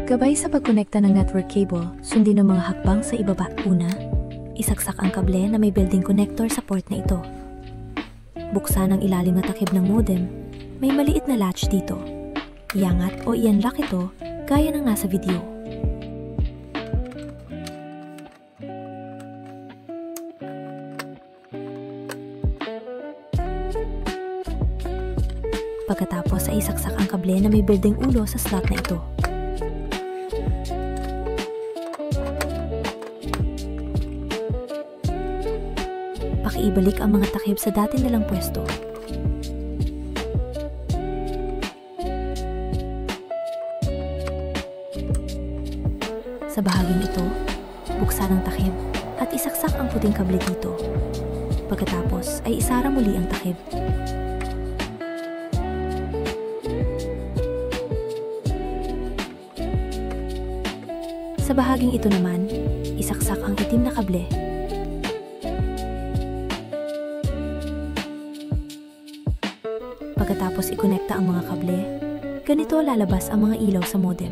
Gabay sa pagkonekta ng network cable, sundin ang mga hakbang sa ibaba. Una, isaksak ang kable na may built-in connector sa port na ito. Buksan ang ilalim na takip ng modem. May maliit na latch dito. Iangat o i-unlock ito gaya ng nasa video. Pagkatapos ay isaksak ang kable na may built-in ulo sa slot na ito. Pakiibalik ang mga takip sa dati nilang pwesto. Sa bahaging ito, buksan ang takip at isaksak ang puting kable dito. Pagkatapos ay isara muli ang takip. Sa bahaging ito naman, isaksak ang itim na kable. Pagkatapos ikonekta ang mga kable, ganito lalabas ang mga ilaw sa modem.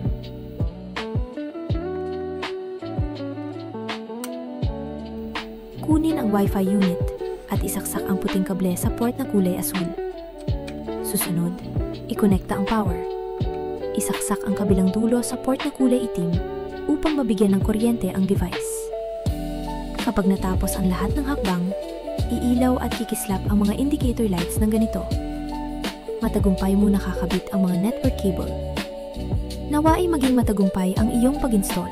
Kunin ang Wi-Fi unit at isaksak ang puting kable sa port na kulay asul. Susunod, ikonekta ang power. Isaksak ang kabilang dulo sa port na kulay itim upang mabigyan ng kuryente ang device. Kapag natapos ang lahat ng hakbang, iilaw at kikislap ang mga indicator lights ng ganito. Matagumpay mo nakakabit ang mga network cable. Nawai maging matagumpay ang iyong pag-install.